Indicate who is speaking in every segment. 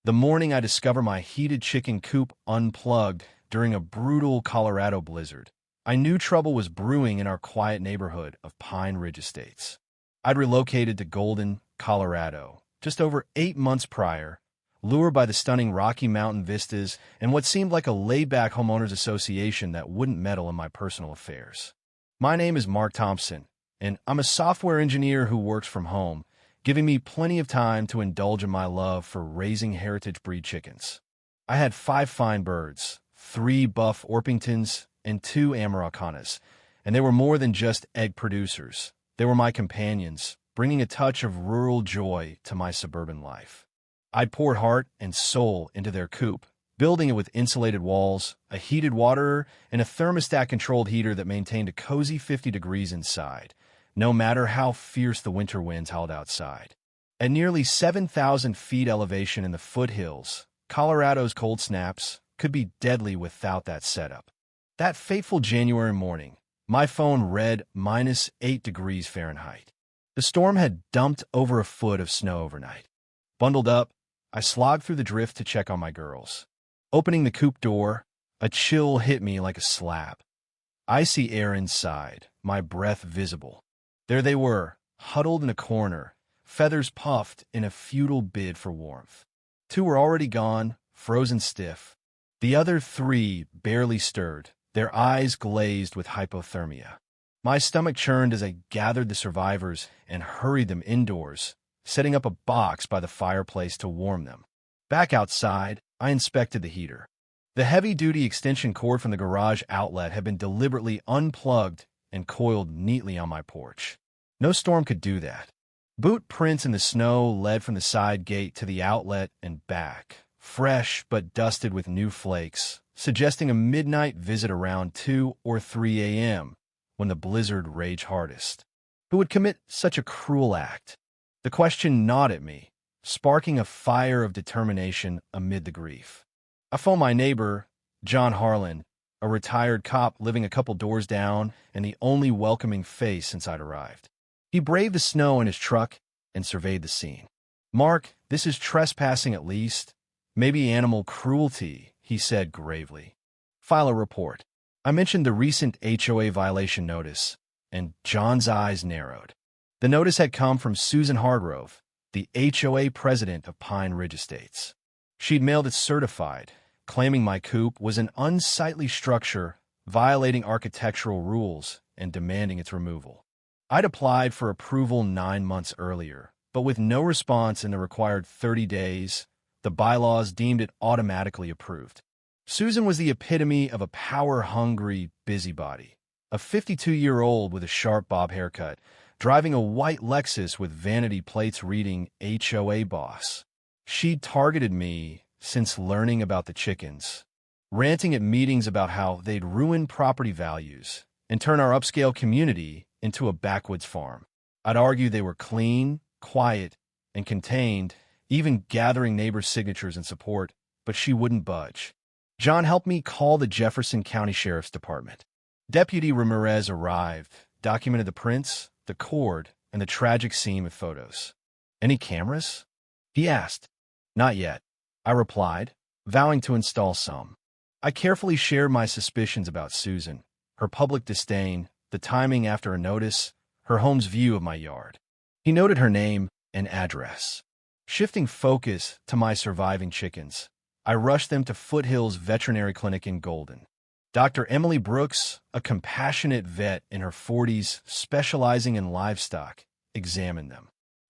Speaker 1: The morning I discover my heated chicken coop unplugged during a brutal Colorado blizzard, I knew trouble was brewing in our quiet neighborhood of Pine Ridge Estates. I'd relocated to Golden, Colorado, just over 8 months prior, lured by the stunning Rocky Mountain vistas and what seemed like a laid-back homeowners association that wouldn't meddle in my personal affairs. My name is Mark Thompson, and I'm a software engineer who works from home, giving me plenty of time to indulge in my love for raising heritage breed chickens. I had 5 fine birds, 3 buff Orpingtons, and 2 Amaraucanas, and they were more than just egg producers. They were my companions, bringing a touch of rural joy to my suburban life. I'd poured heart and soul into their coop, building it with insulated walls, a heated waterer, and a thermostat-controlled heater that maintained a cozy 50 degrees inside, no matter how fierce the winter winds howled outside. At nearly 7,000 feet elevation in the foothills, Colorado's cold snaps could be deadly without that setup. That fateful January morning, my phone read -8 degrees Fahrenheit. The storm had dumped over a foot of snow overnight. Bundled up, I slogged through the drift to check on my girls. Opening the coop door, a chill hit me like a slap. Icy air inside, my breath visible. There they were, huddled in a corner, feathers puffed in a futile bid for warmth. 2 were already gone, frozen stiff. The other 3 barely stirred, their eyes glazed with hypothermia. My stomach churned as I gathered the survivors and hurried them indoors, setting up a box by the fireplace to warm them. Back outside, I inspected the heater. The heavy-duty extension cord from the garage outlet had been deliberately unplugged and coiled neatly on my porch. No storm could do that. Boot prints in the snow led from the side gate to the outlet and back, fresh but dusted with new flakes, suggesting a midnight visit around 2 or 3 a.m., when the blizzard raged hardest. Who would commit such a cruel act? The question gnawed at me, sparking a fire of determination amid the grief. I phoned my neighbor, John Harlan, a retired cop living a couple doors down and the only welcoming face since I'd arrived. He braved the snow in his truck and surveyed the scene. "Mark, this is trespassing at least. Maybe animal cruelty," he said gravely. "File a report." I mentioned the recent HOA violation notice, and John's eyes narrowed. The notice had come from Susan Hargrove, the HOA president of Pine Ridge Estates. She'd mailed it certified, claiming my coop was an unsightly structure, violating architectural rules, and demanding its removal. I'd applied for approval 9 months earlier, but with no response in the required 30 days, the bylaws deemed it automatically approved. Susan was the epitome of a power-hungry busybody, a 52-year-old with a sharp bob haircut, driving a white Lexus with vanity plates reading HOA Boss. She'd targeted me since learning about the chickens, ranting at meetings about how they'd ruin property values and turn our upscale community into a backwoods farm. I'd argue they were clean, quiet, and contained, even gathering neighbors' signatures and support, but she wouldn't budge. John helped me call the Jefferson County Sheriff's Department. Deputy Ramirez arrived, documented the prints, the cord, and the tragic scene with photos. "Any cameras?" he asked. "Not yet," I replied, vowing to install some. I carefully shared my suspicions about Susan, her public disdain, the timing after a notice, her home's view of my yard. He noted her name and address. Shifting focus to my surviving chickens, I rushed them to Foothills Veterinary Clinic in Golden. Dr. Emily Brooks, a compassionate vet in her 40s specializing in livestock, examined them.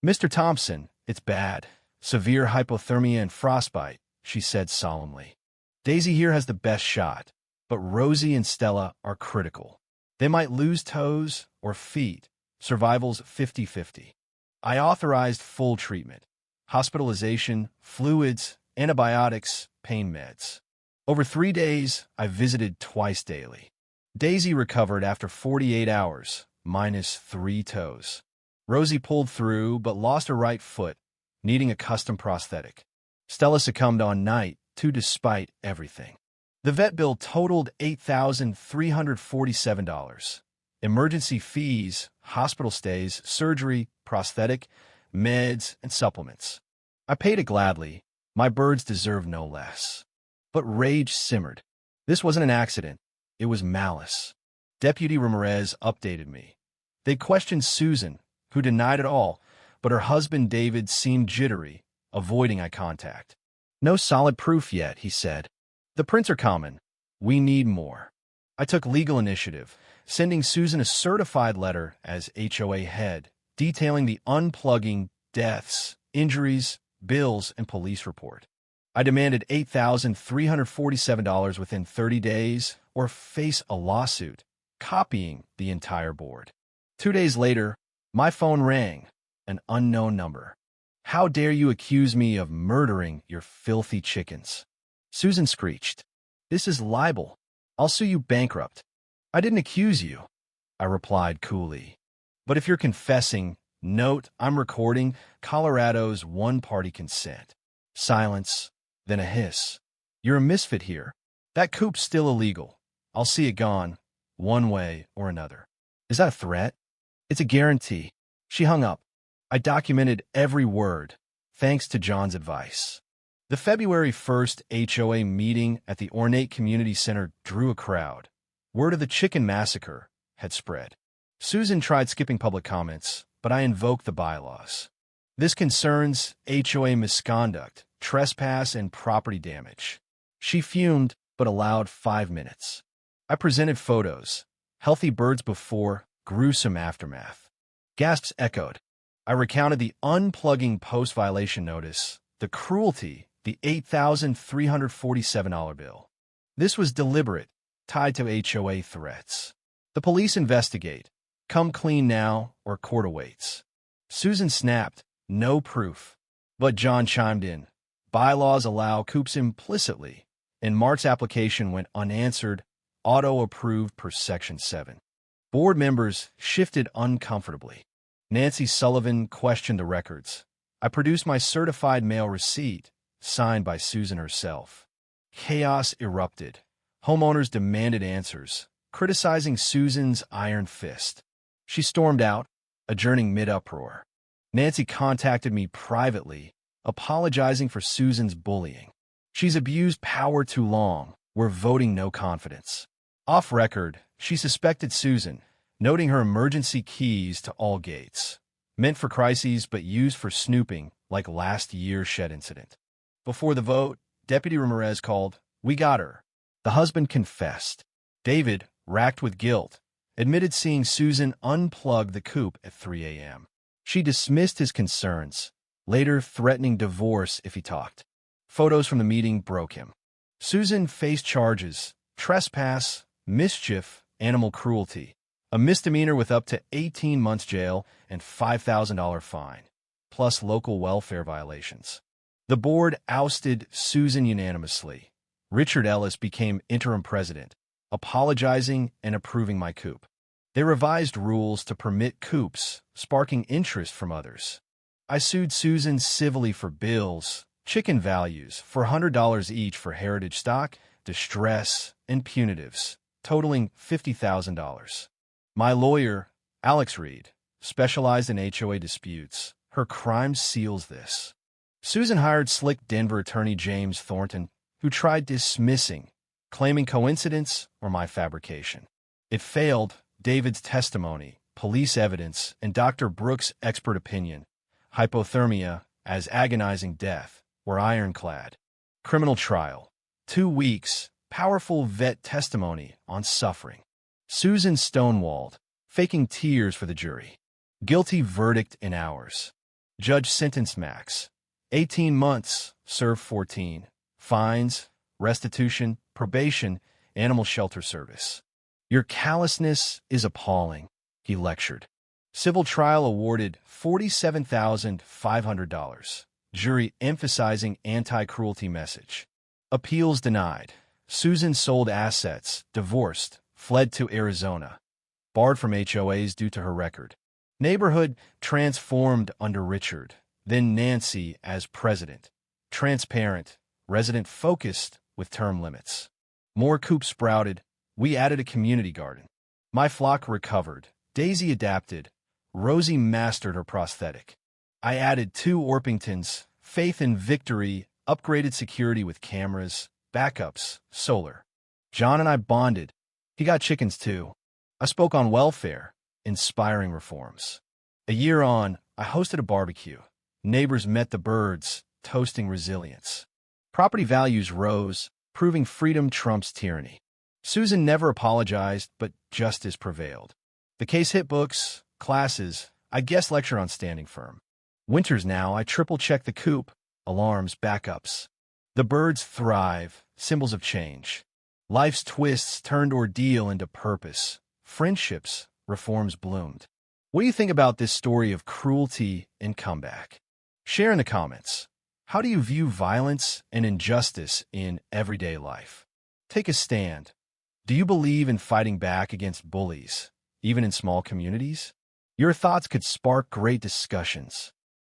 Speaker 1: "Mr. Thompson, it's bad. Severe hypothermia and frostbite," she said solemnly. "Daisy here has the best shot, but Rosie and Stella are critical. They might lose toes or feet. Survival's 50-50. I authorized full treatment. Hospitalization, fluids, antibiotics, pain meds. Over 3 days, I visited twice daily. Daisy recovered after 48 hours, -3 toes. Rosie pulled through but lost her right foot, needing a custom prosthetic. Stella succumbed on night, too, despite everything. The vet bill totaled $8,347. Emergency fees, hospital stays, surgery, prosthetic, meds, and supplements. I paid it gladly, My birds deserve no less. But rage simmered. This wasn't an accident. It was malice. Deputy Ramirez updated me. They questioned Susan, who denied it all, but her husband David seemed jittery, avoiding eye contact. No solid proof yet, he said. The prints are common. We need more. I took legal initiative, sending Susan a certified letter as HOA head, detailing the unplugging, deaths, injuries, bills, and police report. I demanded $8,347 within 30 days or face a lawsuit, copying the entire board. 2 days later, my phone rang, an unknown number. How dare you accuse me of murdering your filthy chickens? Susan screeched. This is libel. I'll sue you bankrupt. I didn't accuse you, I replied coolly. But if you're confessing, note I'm recording Colorado's one-party consent. Silence, then a hiss. You're a misfit here. That coop's still illegal. I'll see it gone, one way or another. Is that a threat? It's a guarantee. She hung up. I documented every word, thanks to John's advice. The February 1st HOA meeting at the ornate community center drew a crowd. Word of the chicken massacre had spread. Susan tried skipping public comments, but I invoked the bylaws. This concerns HOA misconduct, trespass, and property damage. She fumed, but allowed 5 minutes. I presented photos, healthy birds before, gruesome aftermath. Gasps echoed. I recounted the unplugging post-violation notice, the cruelty, the $8,347 bill. This was deliberate, tied to HOA threats. The police investigate. Come clean now, or court awaits. Susan snapped. No proof. But John chimed in. Bylaws allow coops implicitly, and Mark's application went unanswered, auto-approved per Section 7. Board members shifted uncomfortably. Nancy Sullivan questioned the records. I produced my certified mail receipt, signed by Susan herself. Chaos erupted. Homeowners demanded answers, criticizing Susan's iron fist. She stormed out, adjourning mid-uproar. Nancy contacted me privately, apologizing for Susan's bullying. She's abused power too long. We're voting no confidence. Off record, she suspected Susan, noting her emergency keys to all gates. Meant for crises but used for snooping, like last year's shed incident. Before the vote, Deputy Ramirez called, "We got her." The husband confessed. David, racked with guilt, admitted seeing Susan unplug the coop at 3 a.m. She dismissed his concerns, later threatening divorce if he talked. Photos from the meeting broke him. Susan faced charges, trespass, mischief, animal cruelty, a misdemeanor with up to 18 months jail and $5,000 fine, plus local welfare violations. The board ousted Susan unanimously. Richard Ellis became interim president, apologizing and approving my coop. They revised rules to permit coops, sparking interest from others. I sued Susan civilly for bills, chicken values, for $100 each for heritage stock, distress, and punitives, totaling $50,000. My lawyer, Alex Reed, specialized in HOA disputes. Her crime seals this. Susan hired slick Denver attorney James Thornton, who tried dismissing, claiming coincidence or my fabrication. It failed. David's testimony, police evidence, and Dr. Brooks' expert opinion, hypothermia as agonizing death, were ironclad. Criminal trial. 2 weeks, powerful vet testimony on suffering. Susan stonewalled, faking tears for the jury. Guilty verdict in hours. Judge sentenced max. 18 months, served 14. Fines, restitution, probation, animal shelter service. Your callousness is appalling, he lectured. Civil trial awarded $47,500. Jury emphasizing anti-cruelty message. Appeals denied. Susan sold assets, divorced, fled to Arizona. Barred from HOAs due to her record. Neighborhood transformed under Richard, then Nancy as president. Transparent, resident-focused with term limits. More coops sprouted. We added a community garden. My flock recovered. Daisy adapted. Rosie mastered her prosthetic. I added 2 Orpingtons, Faith and Victory upgraded security with cameras, backups, solar. John and I bonded. He got chickens too. I spoke on welfare, inspiring reforms. A year on, I hosted a barbecue. Neighbors met the birds, toasting resilience. Property values rose, proving freedom trumps tyranny. Susan never apologized, but justice prevailed. The case hit books, classes. I guest lecture on standing firm. Winters now, I triple-check the coop, alarms, backups. The birds thrive, symbols of change. Life's twists turned ordeal into purpose. Friendships, reforms bloomed. What do you think about this story of cruelty and comeback? Share in the comments. How do you view violence and injustice in everyday life? Take a stand. Do you believe in fighting back against bullies, even in small communities? Your thoughts could spark great discussions.